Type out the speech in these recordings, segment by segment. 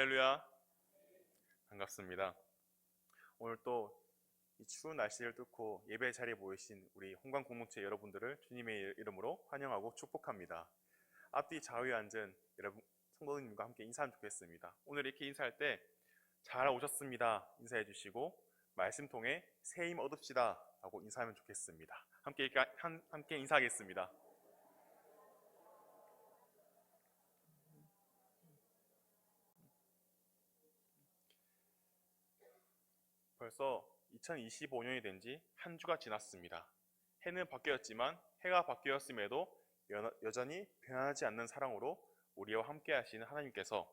할렐루야. 반갑습니다. 오늘 또 이 추운 날씨를 뚫고 예배 자리에 모이신 우리 홍광 공동체 여러분들을 주님의 이름으로 환영하고 축복합니다. 앞뒤 좌우에 앉은 여러분 성도님과 함께 인사하면 좋겠습니다. 오늘 이렇게 인사할 때 잘 오셨습니다 인사해 주시고 말씀 통해 새 힘 얻읍시다 라고 인사하면 좋겠습니다. 함께 인사하겠습니다. 벌써 2025년이 된 지 한 주가 지났습니다. 해는 바뀌었지만 해가 바뀌었음에도 여전히 변하지 않는 사랑으로 우리와 함께 하시는 하나님께서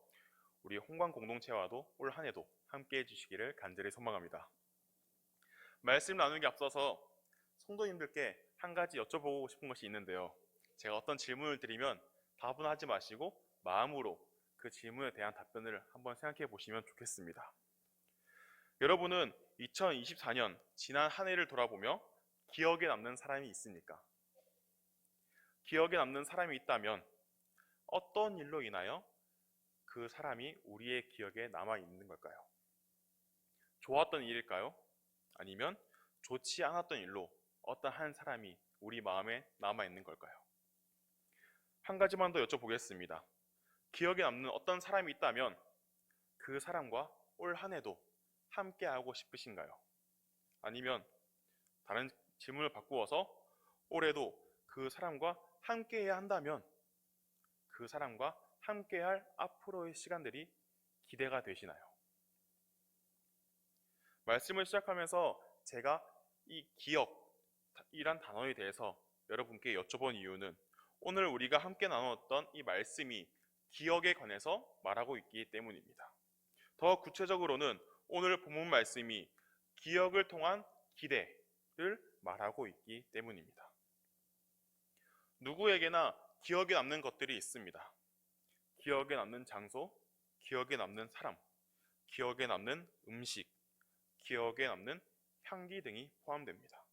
우리 홍광 공동체와도 올 한 해도 함께 해주시기를 간절히 소망합니다. 말씀 나누기 앞서서 성도님들께 한 가지 여쭤보고 싶은 것이 있는데요. 제가 어떤 질문을 드리면 답은 하지 마시고 마음으로 그 질문에 대한 답변을 한번 생각해 보시면 좋겠습니다. 여러분은 2024년 지난 한 해를 돌아보며 기억에 남는 사람이 있습니까? 기억에 남는 사람이 있다면 어떤 일로 인하여 그 사람이 우리의 기억에 남아 있는 걸까요? 좋았던 일일까요? 아니면 좋지 않았던 일로 어떤 한 사람이 우리 마음에 남아 있는 걸까요? 한 가지만 더 여쭤보겠습니다. 기억에 남는 어떤 사람이 있다면 그 사람과 올 한 해도 함께 하고 싶으신가요? 아니면 다른 질문을 바꾸어서 올해도 그 사람과 함께 해야 한다면 그 사람과 함께 할 앞으로의 시간들이 기대가 되시나요? 말씀을 시작하면서 제가 이 기억이란 단어에 대해서 여러분께 여쭤본 이유는 오늘 우리가 함께 나눴던 이 말씀이 기억에 관해서 말하고 있기 때문입니다. 더 구체적으로는 오늘 본문 말씀이 기억을 통한 기대를 말하고 있기 때문입니다. 누구에게나 기억에 남는 것들이 있습니다. 기억에 남는 장소, 기억에 남는 사람, 기억에 남는 음식, 기억에 남는 향기 등이 포함됩니다.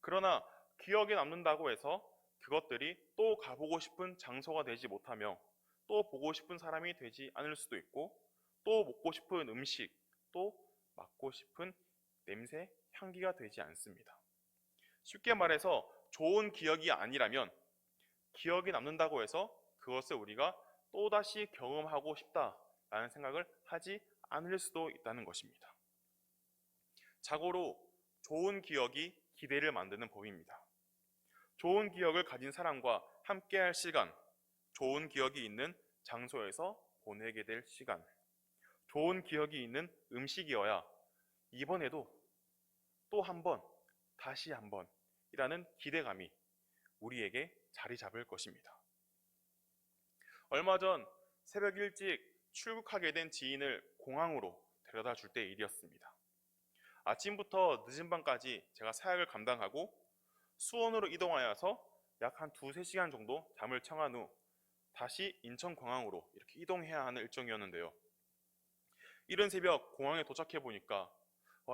그러나 기억에 남는다고 해서 그것들이 또 가보고 싶은 장소가 되지 못하며 또 보고 싶은 사람이 되지 않을 수도 있고 또 먹고 싶은 음식, 또 맡고 싶은 냄새, 향기가 되지 않습니다. 쉽게 말해서 좋은 기억이 아니라면 기억이 남는다고 해서 그것을 우리가 또다시 경험하고 싶다라는 생각을 하지 않을 수도 있다는 것입니다. 자고로 좋은 기억이 기대를 만드는 법입니다. 좋은 기억을 가진 사람과 함께할 시간, 좋은 기억이 있는 장소에서 보내게 될 시간, 좋은 기억이 있는 음식이어야 이번에도 또 한 번, 다시 한 번이라는 기대감이 우리에게 자리 잡을 것입니다. 얼마 전 새벽 일찍 출국하게 된 지인을 공항으로 데려다 줄 때 일이었습니다. 아침부터 늦은 밤까지 제가 사역을 감당하고 수원으로 이동하여서 약 한 2-3시간 정도 잠을 청한 후 다시 인천공항으로 이렇게 이동해야 하는 일정이었는데요. 이른 새벽 공항에 도착해 보니까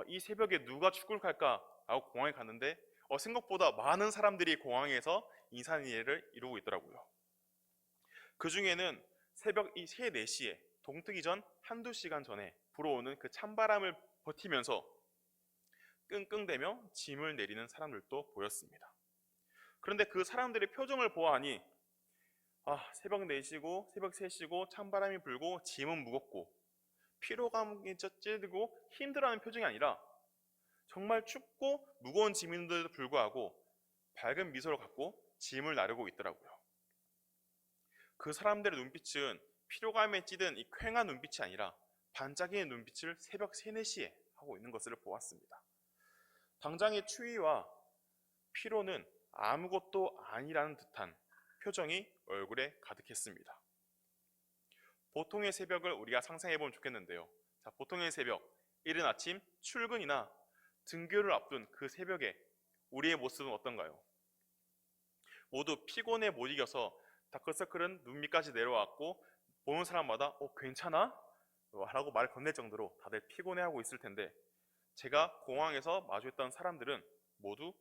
이 새벽에 누가 출국할까 하고 공항에 갔는데 생각보다 많은 사람들이 공항에서 인사례를 이루고 있더라고요. 그 중에는 새벽 3, 4시에 동트기 전 1-2시간 전에 불어오는 그 찬바람을 버티면서 끙끙대며 짐을 내리는 사람들도 보였습니다. 그런데 그 사람들의 표정을 보아하니 새벽 4시고 새벽 3시고 찬바람이 불고 짐은 무겁고 피로감이 찌들고 힘들어하는 표정이 아니라 정말 춥고 무거운 짐인데도 불구하고 밝은 미소를 갖고 짐을 나르고 있더라고요. 그 사람들의 눈빛은 피로감에 찌든 이 퀭한 눈빛이 아니라 반짝이는 눈빛을 새벽 3, 4시에 하고 있는 것을 보았습니다. 당장의 추위와 피로는 아무것도 아니라는 듯한 표정이 얼굴에 가득했습니다. 보통의 새벽을 우리가 상상해보면 좋겠는데요. 보통의 새벽, 이른 아침 출근이나 등교를 앞둔 그 새벽에 우리의 모습은 어떤가요? 모두 피곤에 못 이겨서 다크서클은 눈 밑까지 내려왔고 보는 사람마다 괜찮아? 라고 말을 건넬 정도로 다들 피곤해하고 있을 텐데 제가 공항에서 마주했던 사람들은 모두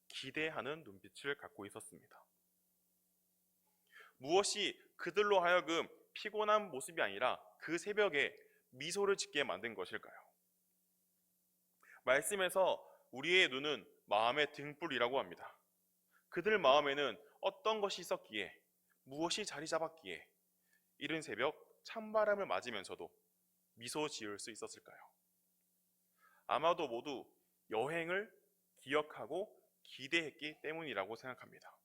기대하는 눈빛을 갖고 있었습니다. 무엇이 그들로 하여금 피곤한 모습이 아니라 그 새벽에 미소를 짓게 만든 것일까요? 말씀에서 우리의 눈은 마음의 등불이라고 합니다. 그들 마음에는 어떤 것이 있었기에, 무엇이 자리 잡았기에 이른 새벽 찬바람을 맞으면서도 미소 지을 수 있었을까요? 아마도 모두 여행을 기억하고 기대했기 때문이라고 생각합니다.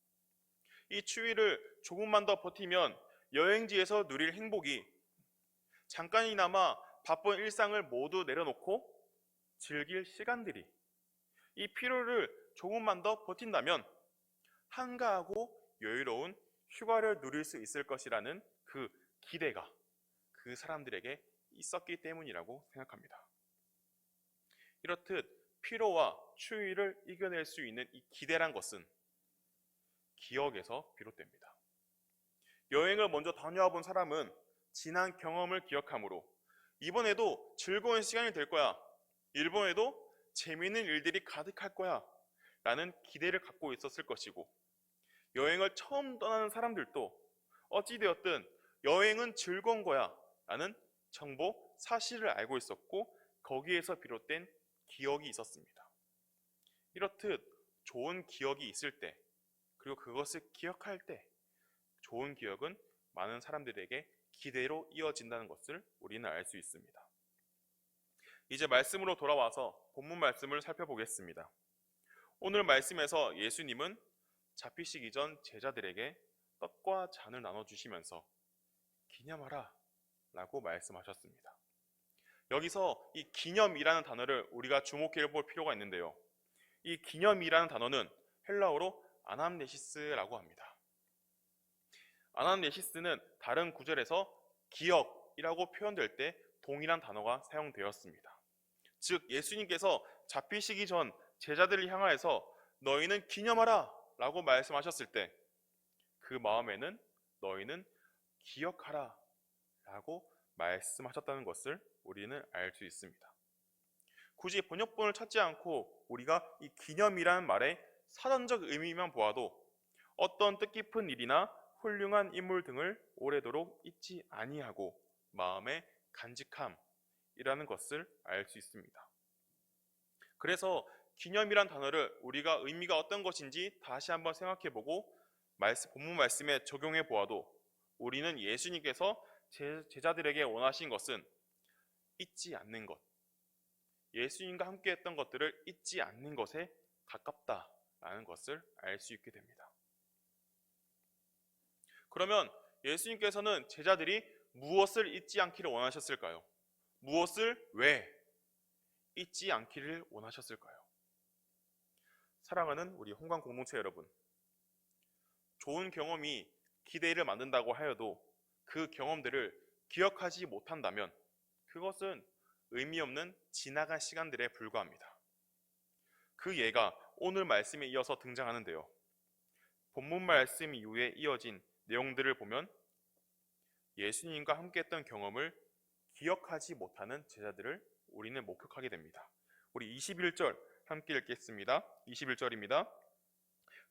이 추위를 조금만 더 버티면 여행지에서 누릴 행복이 잠깐이나마 바쁜 일상을 모두 내려놓고 즐길 시간들이 이 피로를 조금만 더 버틴다면 한가하고 여유로운 휴가를 누릴 수 있을 것이라는 그 기대가 그 사람들에게 있었기 때문이라고 생각합니다. 이렇듯 피로와 추위를 이겨낼 수 있는 이 기대란 것은 기억에서 비롯됩니다. 여행을 먼저 다녀와 본 사람은 지난 경험을 기억하므로 이번에도 즐거운 시간이 될 거야, 일본에도 재미있는 일들이 가득할 거야 라는 기대를 갖고 있었을 것이고, 여행을 처음 떠나는 사람들도 어찌되었든 여행은 즐거운 거야 라는 정보, 사실을 알고 있었고 거기에서 비롯된 기억이 있었습니다. 이렇듯 좋은 기억이 있을 때, 그리고 그것을 기억할 때 좋은 기억은 많은 사람들에게 기대로 이어진다는 것을 우리는 알 수 있습니다. 이제 말씀으로 돌아와서 본문 말씀을 살펴보겠습니다. 오늘 말씀에서 예수님은 잡히시기 전 제자들에게 떡과 잔을 나눠주시면서 기념하라 라고 말씀하셨습니다. 여기서 이 기념이라는 단어를 우리가 주목해 볼 필요가 있는데요. 이 기념이라는 단어는 헬라어로 아남네시스라고 합니다. 아남네시스는 다른 구절에서 기억이라고 표현될 때 동일한 단어가 사용되었습니다. 즉 예수님께서 잡히시기 전 제자들을 향하여서 너희는 기념하라 라고 말씀하셨을 때 그 마음에는 너희는 기억하라 라고 말씀하셨다는 것을 우리는 알 수 있습니다. 굳이 번역본을 찾지 않고 우리가 이 기념이라는 말의 사전적 의미만 보아도 어떤 뜻깊은 일이나 훌륭한 인물 등을 오래도록 잊지 아니하고 마음의 간직함이라는 것을 알 수 있습니다. 그래서 기념이란 단어를 우리가 의미가 어떤 것인지 다시 한번 생각해보고 본문 말씀에 적용해 보아도 우리는 예수님께서 제자들에게 원하신 것은 잊지 않는 것, 예수님과 함께 했던 것들을 잊지 않는 것에 가깝다라는 것을 알 수 있게 됩니다. 그러면 예수님께서는 제자들이 무엇을 잊지 않기를 원하셨을까요? 무엇을 왜 잊지 않기를 원하셨을까요? 사랑하는 우리 홍강 공동체 여러분, 좋은 경험이 기대를 만든다고 하여도 그 경험들을 기억하지 못한다면 그것은 의미 없는 지나간 시간들에 불과합니다. 그 예가 오늘 말씀에 이어서 등장하는데요. 본문 말씀 이후에 이어진 내용들을 보면 예수님과 함께했던 경험을 기억하지 못하는 제자들을 우리는 목격하게 됩니다. 우리 21절 함께 읽겠습니다. 21절입니다.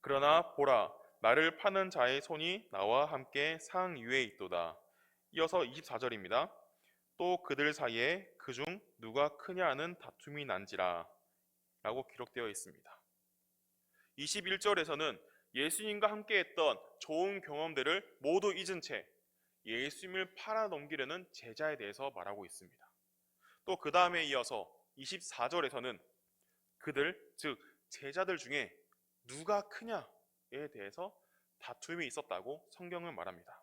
그러나 보라, 나를 파는 자의 손이 나와 함께 상 위에 있도다. 이어서 24절입니다. 또 그들 사이에 그중 누가 크냐 하는 다툼이 난지라 라고 기록되어 있습니다. 21절에서는 예수님과 함께 했던 좋은 경험들을 모두 잊은 채 예수님을 팔아넘기려는 제자에 대해서 말하고 있습니다. 또 그 다음에 이어서 24절에서는 그들, 즉 제자들 중에 누가 크냐에 대해서 다툼이 있었다고 성경은 말합니다.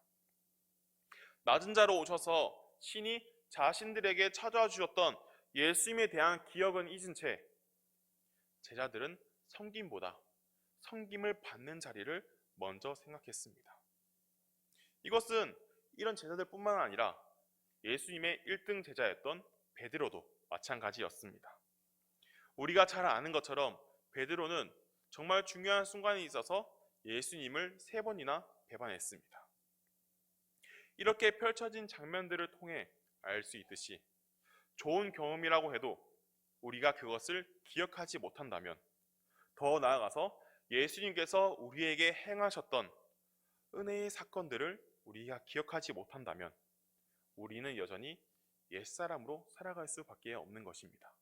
낮은 자로 오셔서 신이 자신들에게 찾아와 주셨던 예수님에 대한 기억은 잊은 채 제자들은 섬김보다 섬김을 받는 자리를 먼저 생각했습니다. 이것은 이런 제자들뿐만 아니라 예수님의 1등 제자였던 베드로도 마찬가지였습니다. 우리가 잘 아는 것처럼 베드로는 정말 중요한 순간에 있어서 예수님을 3번이나 배반했습니다. 이렇게 펼쳐진 장면들을 통해 알 수 있듯이 좋은 경험이라고 해도 우리가 그것을 기억하지 못한다면, 더 나아가서 예수님께서 우리에게 행하셨던 은혜의 사건들을 우리가 기억하지 못한다면 우리는 여전히 옛사람으로 살아갈 수밖에 없는 것입니다.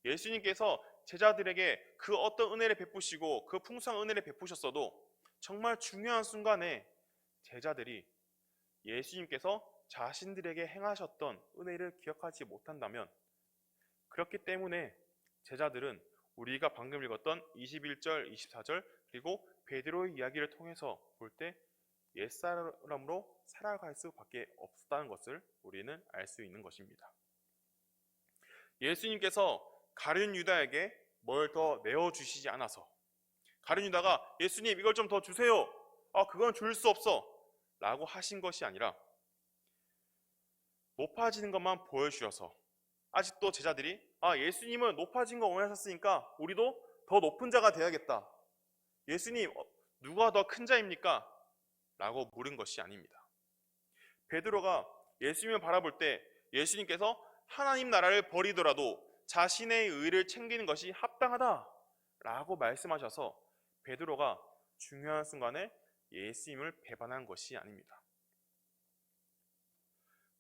예수님께서 제자들에게 그 어떤 은혜를 베푸시고 그 풍성한 은혜를 베푸셨어도 정말 중요한 순간에 제자들이 예수님께서 자신들에게 행하셨던 은혜를 기억하지 못한다면, 그렇기 때문에 제자들은 우리가 방금 읽었던 21절, 24절 그리고 베드로의 이야기를 통해서 볼 때 옛사람으로 살아갈 수밖에 없다는 것을 우리는 알 수 있는 것입니다. 예수님께서 가룟 유다에게 뭘 더 내어주시지 않아서, 가룟 유다가 예수님 이걸 좀 더 주세요, 그건 줄 수 없어 라고 하신 것이 아니라 높아지는 것만 보여주셔서, 아직도 제자들이 예수님은 높아진 거 원하셨으니까 우리도 더 높은 자가 되어야겠다, 예수님 누가 더 큰 자입니까? 라고 물은 것이 아닙니다. 베드로가 예수님을 바라볼 때 예수님께서 하나님 나라를 버리더라도 자신의 의를 챙기는 것이 합당하다 라고 말씀하셔서 베드로가 중요한 순간에 예수님을 배반한 것이 아닙니다.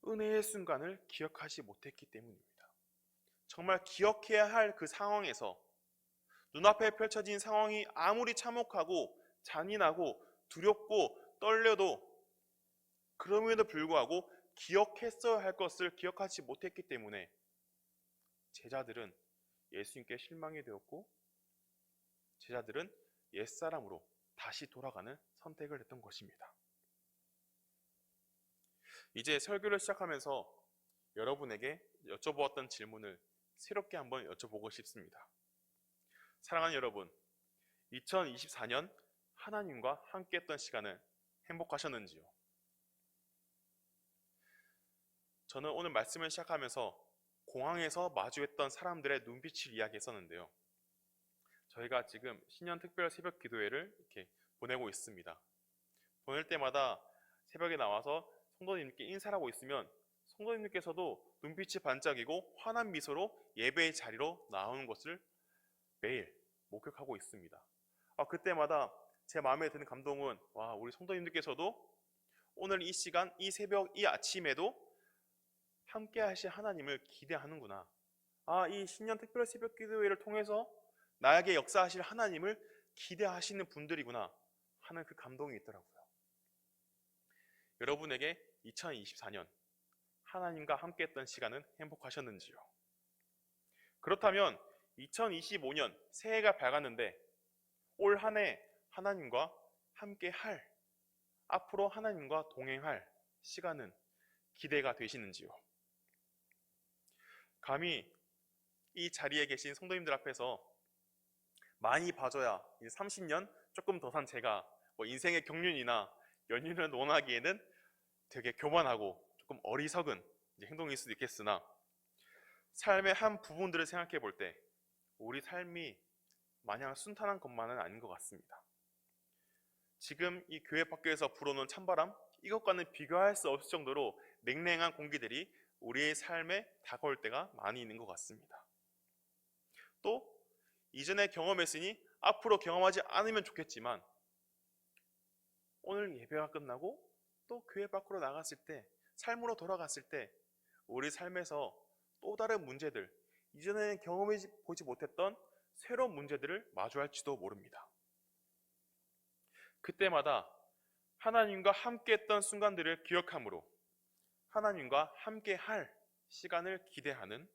은혜의 순간을 기억하지 못했기 때문입니다. 정말 기억해야 할 그 상황에서, 눈앞에 펼쳐진 상황이 아무리 참혹하고 잔인하고 두렵고 떨려도 그럼에도 불구하고 기억했어야 할 것을 기억하지 못했기 때문에 제자들은 예수님께 실망이 되었고, 제자들은 옛사람으로 다시 돌아가는 선택을 했던 것입니다. 이제 설교를 시작하면서 여러분에게 여쭤보았던 질문을 새롭게 한번 여쭤보고 싶습니다. 사랑하는 여러분, 2024년 하나님과 함께했던 시간은 행복하셨는지요? 저는 오늘 말씀을 시작하면서 공항에서 마주했던 사람들의 눈빛을 이야기했었는데요. 저희가 지금 신년 특별 새벽 기도회를 이렇게 보내고 있습니다. 보낼 때마다 새벽에 나와서 성도님께 인사를 하고 있으면 성도님께서도 눈빛이 반짝이고 환한 미소로 예배의 자리로 나오는 것을 매일 목격하고 있습니다. 그때마다 제 마음에 드는 감동은, 우리 성도님들께서도 오늘 이 시간, 이 새벽, 이 아침에도 함께 하실 하나님을 기대하는구나, 이 신년 특별 새벽 기도회를 통해서 나에게 역사하실 하나님을 기대하시는 분들이구나 하는 그 감동이 있더라고요. 여러분에게 2024년 하나님과 함께했던 시간은 행복하셨는지요? 그렇다면 2025년 새해가 밝았는데 올 한 해 하나님과 함께할, 앞으로 하나님과 동행할 시간은 기대가 되시는지요? 감히 이 자리에 계신 성도님들 앞에서 많이 봐줘야 30년 조금 더 산 제가 인생의 경륜이나 연륜을 논하기에는 되게 교만하고 조금 어리석은 행동일 수도 있겠으나, 삶의 한 부분들을 생각해 볼 때 우리 삶이 마냥 순탄한 것만은 아닌 것 같습니다. 지금 이 교회 밖에서 불어오는 찬바람, 이것과는 비교할 수 없을 정도로 냉랭한 공기들이 우리의 삶에 다가올 때가 많이 있는 것 같습니다. 또 이전에 경험했으니 앞으로 경험하지 않으면 좋겠지만, 오늘 예배가 끝나고 또 교회 밖으로 나갔을 때, 삶으로 돌아갔을 때 우리 삶에서 또 다른 문제들, 이전에는 경험해 보지 못했던 새로운 문제들을 마주할지도 모릅니다. 그때마다 하나님과 함께했던 순간들을 기억함으로 하나님과 함께할 시간을 기대하는,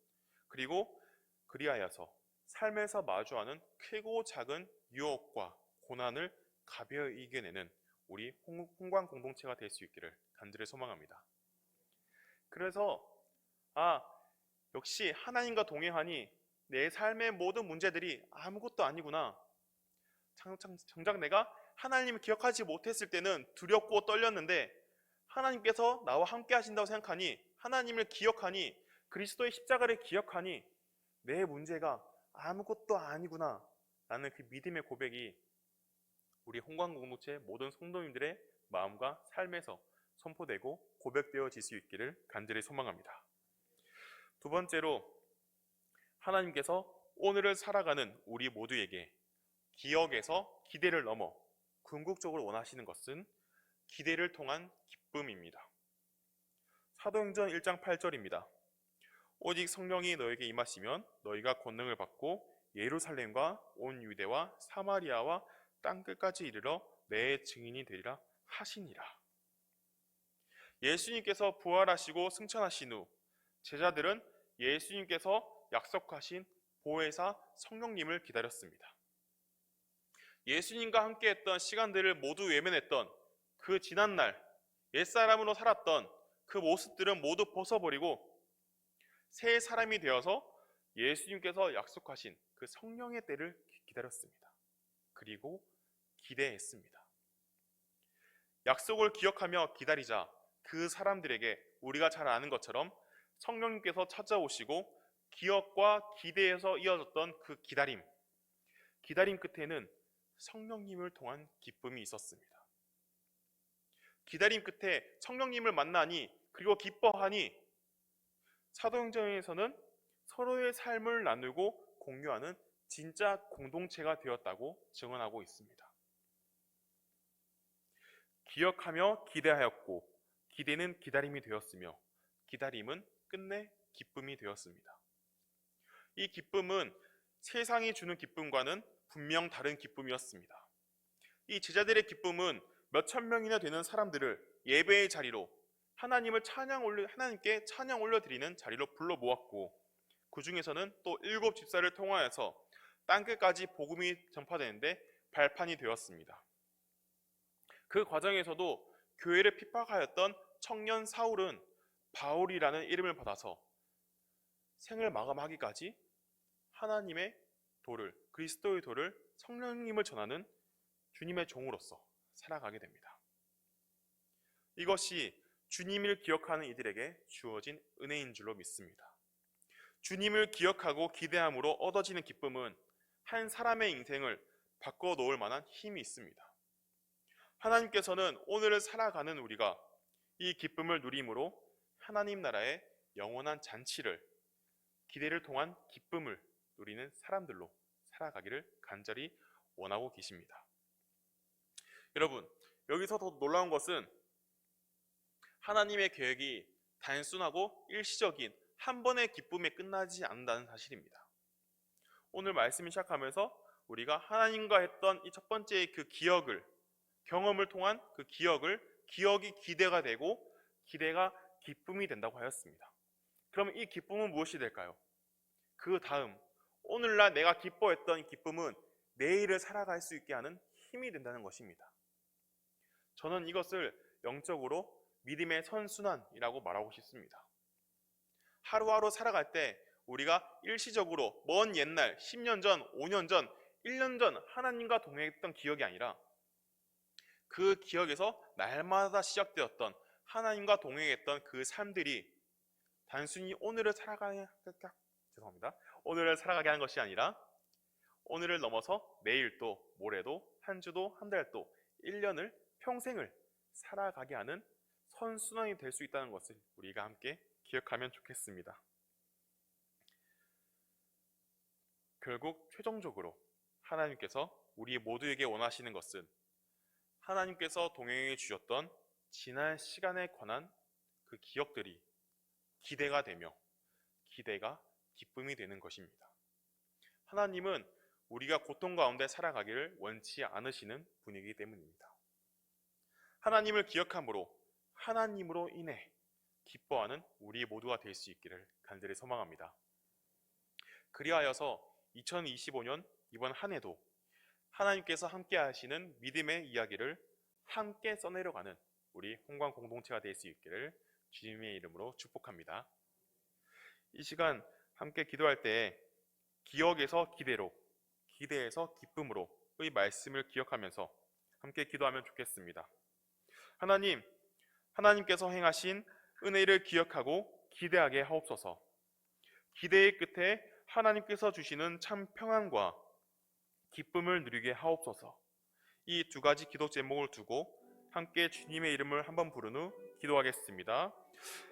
그리고 그리하여서 삶에서 마주하는 크고 작은 유혹과 고난을 가벼이 이겨내는 우리 홍광 공동체가 될 수 있기를 간절히 소망합니다. 그래서 역시 하나님과 동행하니 내 삶의 모든 문제들이 아무것도 아니구나, 정작 내가 하나님을 기억하지 못했을 때는 두렵고 떨렸는데 하나님께서 나와 함께 하신다고 생각하니, 하나님을 기억하니, 그리스도의 십자가를 기억하니 내 문제가 아무것도 아니구나 라는 그 믿음의 고백이 우리 홍광 공동체 모든 성도님들의 마음과 삶에서 선포되고 고백되어질 수 있기를 간절히 소망합니다. 두 번째로, 하나님께서 오늘을 살아가는 우리 모두에게 기억에서 기대를 넘어 궁극적으로 원하시는 것은 기대를 통한 기쁨입니다. 사도행전 1장 8절입니다. 오직 성령이 너에게 임하시면 너희가 권능을 받고 예루살렘과 온 유대와 사마리아와 땅끝까지 이르러 내 증인이 되리라 하시니라. 예수님께서 부활하시고 승천하신 후 제자들은 예수님께서 약속하신 보혜사 성령님을 기다렸습니다. 예수님과 함께했던 시간들을 모두 외면했던 그 지난날 옛사람으로 살았던 그 모습들은 모두 벗어버리고 새 사람이 되어서 예수님께서 약속하신 그 성령의 때를 기다렸습니다. 그리고 기대했습니다. 약속을 기억하며 기다리자 그 사람들에게 우리가 잘 아는 것처럼 성령님께서 찾아오시고 기억과 기대에서 이어졌던 그 기다림 끝에는 성령님을 통한 기쁨이 있었습니다. 기다림 끝에 성령님을 만나니 그리고 기뻐하니 사도행전에서는 서로의 삶을 나누고 공유하는 진짜 공동체가 되었다고 증언하고 있습니다. 기억하며 기대하였고 기대는 기다림이 되었으며 기다림은 끝내 기쁨이 되었습니다. 이 기쁨은 세상이 주는 기쁨과는 분명 다른 기쁨이었습니다. 이 제자들의 기쁨은 몇천 명이나 되는 사람들을 예배의 자리로 하나님께 찬양 올려드리는 자리로 불러 모았고 그 중에서는 또 7 집사를 통하여서 땅끝까지 복음이 전파되는데 발판이 되었습니다. 그 과정에서도 교회를 핍박하였던 청년 사울은 바울이라는 이름을 받아서 생을 마감하기까지 하나님의 도를, 그리스도의 도를, 성령님을 전하는 주님의 종으로서 살아가게 됩니다. 이것이 주님을 기억하는 이들에게 주어진 은혜인 줄로 믿습니다. 주님을 기억하고 기대함으로 얻어지는 기쁨은 한 사람의 인생을 바꿔놓을 만한 힘이 있습니다. 하나님께서는 오늘을 살아가는 우리가 이 기쁨을 누림으로 하나님 나라의 영원한 잔치를, 기대를 통한 기쁨을 누리는 사람들로 살아가기를 간절히 원하고 계십니다. 여러분, 여기서 더 놀라운 것은 하나님의 계획이 단순하고 일시적인 한 번의 기쁨에 끝나지 않는다는 사실입니다. 오늘 말씀을 시작하면서 우리가 하나님과 했던 이 첫 번째의 그 경험을 통한 그 기억이 기대가 되고 기대가 기쁨이 된다고 하였습니다. 그럼 이 기쁨은 무엇이 될까요? 그 다음 오늘날 내가 기뻐했던 이 기쁨은 내일을 살아갈 수 있게 하는 힘이 된다는 것입니다. 저는 이것을 영적으로 믿음의 선순환이라고 말하고 싶습니다. 하루하루 살아갈 때 우리가 일시적으로 먼 옛날 10년 전, 5년 전, 1년 전 하나님과 동행했던 기억이 아니라 그 기억에서 날마다 시작되었던 하나님과 동행했던 그 삶들이 단순히 오늘을 살아가게 하는 것이 아니라 오늘을 넘어서 내일도, 모레도, 한 주도, 한 달도, 1년을, 평생을 살아가게 하는 선순환이 될 수 있다는 것을 우리가 함께 기억하면 좋겠습니다. 결국 최종적으로 하나님께서 우리 모두에게 원하시는 것은 하나님께서 동행해 주셨던 지난 시간에 관한 그 기억들이 기대가 되며 기대가 기쁨이 되는 것입니다. 하나님은 우리가 고통 가운데 살아가기를 원치 않으시는 분이기 때문입니다. 하나님을 기억함으로 하나님으로 인해 기뻐하는 우리 모두가 될 수 있기를 간절히 소망합니다. 그리하여서 2025년 이번 한 해도 하나님께서 함께 하시는 믿음의 이야기를 함께 써내려가는 우리 홍광 공동체가 될 수 있기를 주님의 이름으로 축복합니다. 이 시간 함께 기도할 때 기억에서 기대로, 기대에서 기쁨으로의 말씀을 기억하면서 함께 기도하면 좋겠습니다. 하나님께서 행하신 은혜를 기억하고 기대하게 하옵소서. 기대의 끝에 하나님께서 주시는 참 평안과 기쁨을 누리게 하옵소서. 이 두 가지 기도 제목을 두고 함께 주님의 이름을 한번 부른 후 기도하겠습니다.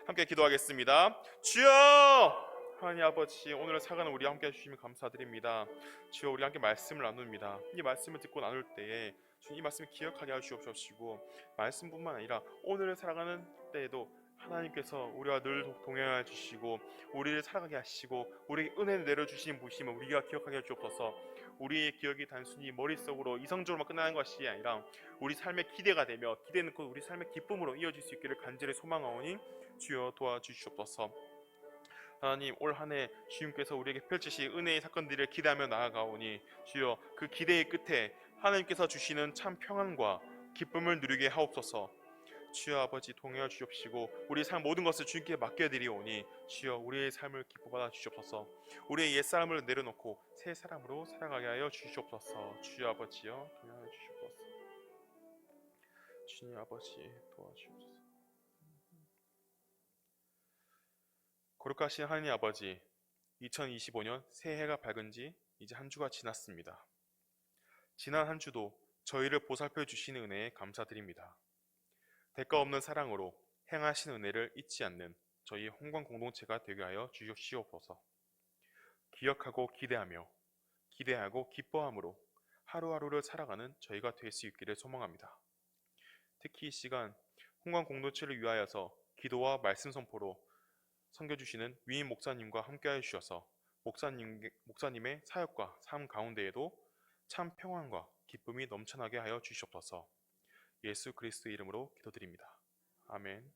함께 기도하겠습니다. 주여! 하나님 아버지, 오늘 살아가는 우리 함께 해주시면 감사드립니다. 주여, 우리 함께 말씀을 나눕니다. 이 말씀을 듣고 나눌 때에 주님 이 말씀을 기억하게 하시옵시고 말씀뿐만 아니라 오늘을 살아가는 때에도 하나님께서 우리와 늘 동행하여 주시고 우리를 살아가게 하시고 우리에게 은혜를 내려주신 분심을 우리가 기억하게 해주옵소서. 우리의 기억이 단순히 머릿속으로 이성적으로만 끝나는 것이 아니라 우리 삶의 기대가 되며 기대는 곧 우리 삶의 기쁨으로 이어질 수 있기를 간절히 소망하오니 주여 도와주시옵소서. 하나님, 올 한해 주님께서 우리에게 펼치실 은혜의 사건들을 기대하며 나아가오니 주여 그 기대의 끝에 하나님께서 주시는 참 평안과 기쁨을 누리게 하옵소서. 주여 아버지, 동행하여 주옵시고 우리의 삶 모든 것을 주님께 맡겨드리오니 주여 우리의 삶을 기뻐받아 주시옵소서. 우리의 옛사람을 내려놓고 새 사람으로 살아가게 하여 주시옵소서. 주여 아버지여 동행하여 주시옵소서. 주님 아버지 도와주옵소서. 거룩하신 하나님 아버지, 2025년 새해가 밝은 지 이제 한 주가 지났습니다. 지난 한 주도 저희를 보살펴 주시는 은혜에 감사드립니다. 대가 없는 사랑으로 행하신 은혜를 잊지 않는 저희 홍광 공동체가 되게 하여 주시옵소서. 기억하고 기대하고 기뻐함으로 하루하루를 살아가는 저희가 될 수 있기를 소망합니다. 특히 이 시간 홍광 공동체를 위하여서 기도와 말씀 선포로 섬겨주시는 위임 목사님과 함께하여 주셔서 목사님의 사역과 삶 가운데에도 참 평안과 기쁨이 넘쳐나게 하여 주시옵소서. 예수 그리스도 이름으로 기도드립니다. 아멘.